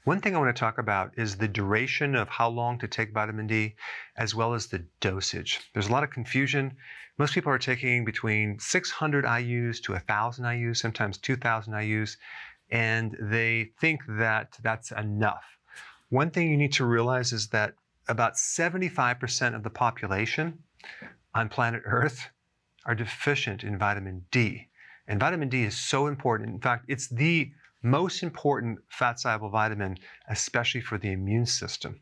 One thing I want to talk about is the duration of how long to take vitamin D, as well as the dosage. There's a lot of confusion. Most people are taking between 600 IUs to 1,000 IUs, sometimes 2,000 IUs, and they think that that's enough. One thing you need to realize is that about 75% of the population on planet Earth are deficient in vitamin D. And vitamin D is so important. In fact, it's the most important fat-soluble vitamin, especially for the immune system.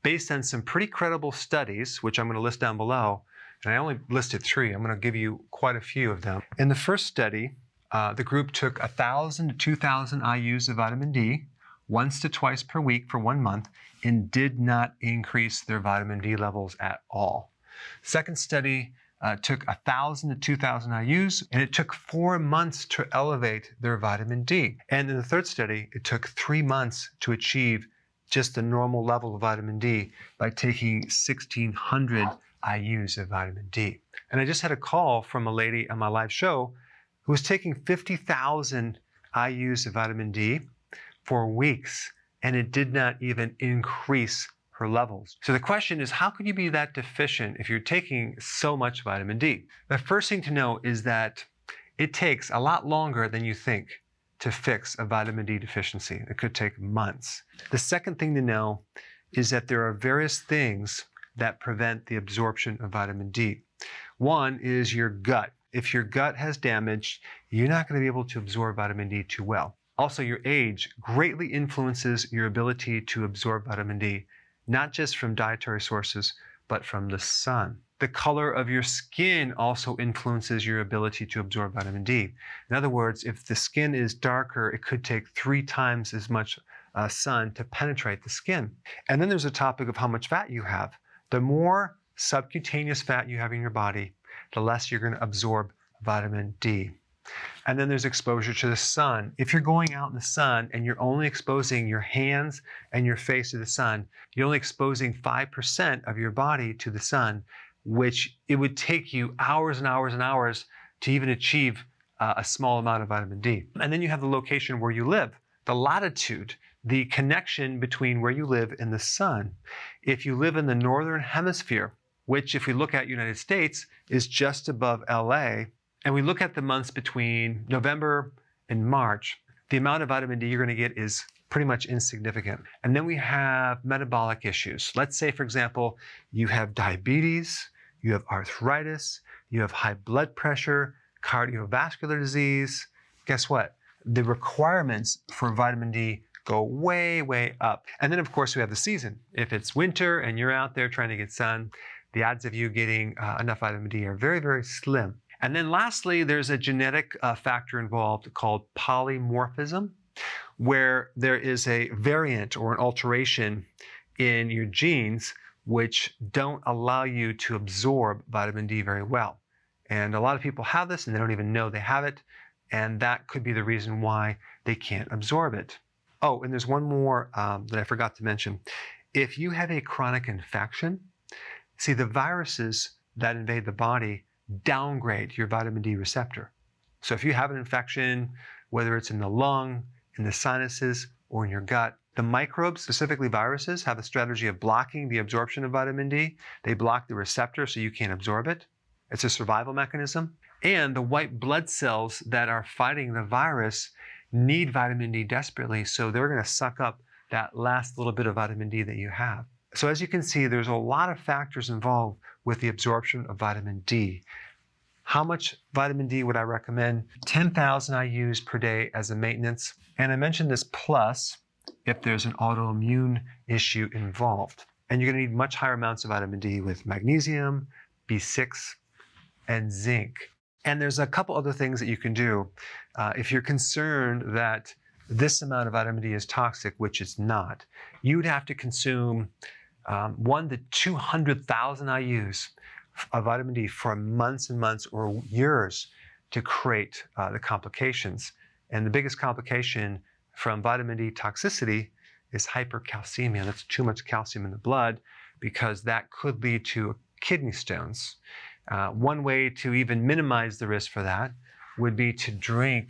Based on some pretty credible studies, which I'm going to list down below, and I only listed 3, I'm going to give you quite a few of them. In the first study, the group took 1,000 to 2,000 IUs of vitamin D once to twice per week for 1 month and did not increase their vitamin D levels at all. Second study took 1,000 to 2,000 IUs, and it took 4 months to elevate their vitamin D. And in the third study, it took 3 months to achieve just the normal level of vitamin D by taking 1,600 IUs of vitamin D. And I just had a call from a lady on my live show who was taking 50,000 IUs of vitamin D for weeks, and it did not even increase her levels. So the question is, how could you be that deficient if you're taking so much vitamin D? The first thing to know is that it takes a lot longer than you think to fix a vitamin D deficiency. It could take months. The second thing to know is that there are various things that prevent the absorption of vitamin D. One is your gut. If your gut has damage, you're not going to be able to absorb vitamin D too well. Also, your age greatly influences your ability to absorb vitamin D, not just from dietary sources, but from the sun. The color of your skin also influences your ability to absorb vitamin D. In other words, if the skin is darker, it could take 3 times as much sun to penetrate the skin. And then there's a topic of how much fat you have. The more subcutaneous fat you have in your body, the less you're going to absorb vitamin D. And then there's exposure to the sun. If you're going out in the sun and you're only exposing your hands and your face to the sun, you're only exposing 5% of your body to the sun, which it would take you hours and hours and hours to even achieve a small amount of vitamin D. And then you have the location where you live, the latitude, the connection between where you live and the sun. If you live in the northern hemisphere, which if we look at United States is just above LA, and we look at the months between November and March, the amount of vitamin D you're going to get is pretty much insignificant. And then we have metabolic issues. Let's say, for example, you have diabetes, you have arthritis, you have high blood pressure, cardiovascular disease. Guess what? The requirements for vitamin D go way, way up. And then, of course, we have the season. If it's winter and you're out there trying to get sun, the odds of you getting enough vitamin D are very, very slim. And then lastly, there's a genetic factor involved called polymorphism, where there is a variant or an alteration in your genes which don't allow you to absorb vitamin D very well. And a lot of people have this and they don't even know they have it, and that could be the reason why they can't absorb it. Oh, and there's one more that I forgot to mention. If you have a chronic infection, see, the viruses that invade the body downgrade your vitamin D receptor. So if you have an infection, whether it's in the lung, in the sinuses, or in your gut, the microbes, specifically viruses, have a strategy of blocking the absorption of vitamin D. They block the receptor so you can't absorb it. It's a survival mechanism. And the white blood cells that are fighting the virus need vitamin D desperately, so they're going to suck up that last little bit of vitamin D that you have. So as you can see, there's a lot of factors involved with the absorption of vitamin D. How much vitamin D would I recommend? 10,000 IUs per day as a maintenance. And I mentioned this plus if there's an autoimmune issue involved. And you're going to need much higher amounts of vitamin D with magnesium, B6, and zinc. And there's a couple other things that you can do. If you're concerned that this amount of vitamin D is toxic, which it's not, you'd have to consume 1 to 200,000 IUs of vitamin D for months and months or years to create the complications. And the biggest complication from vitamin D toxicity is hypercalcemia. That's too much calcium in the blood, because that could lead to kidney stones. One way to even minimize the risk for that would be to drink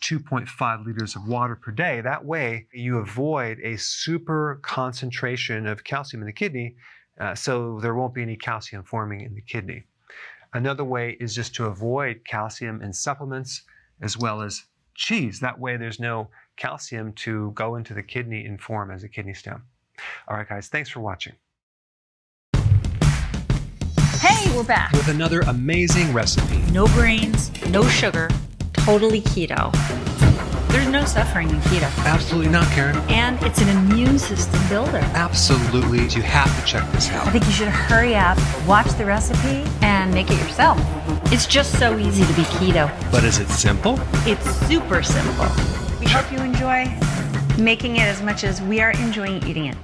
2.5 liters of water per day. That way, you avoid a super concentration of calcium in the kidney, so there won't be any calcium forming in the kidney. Another way is just to avoid calcium in supplements as well as cheese. That way, there's no calcium to go into the kidney and form as a kidney stone. All right, guys, thanks for watching. Hey, we're back. With another amazing recipe. No grains, no sugar, Totally keto. there's no suffering in keto. Absolutely not, Karen. And it's an immune system builder. Absolutely. You have to check this I out. think you should hurry up, watch the recipe, and make it yourself. It's just so easy to be keto. But is it simple? It's super simple. We hope you enjoy making it as much as we are enjoying eating it.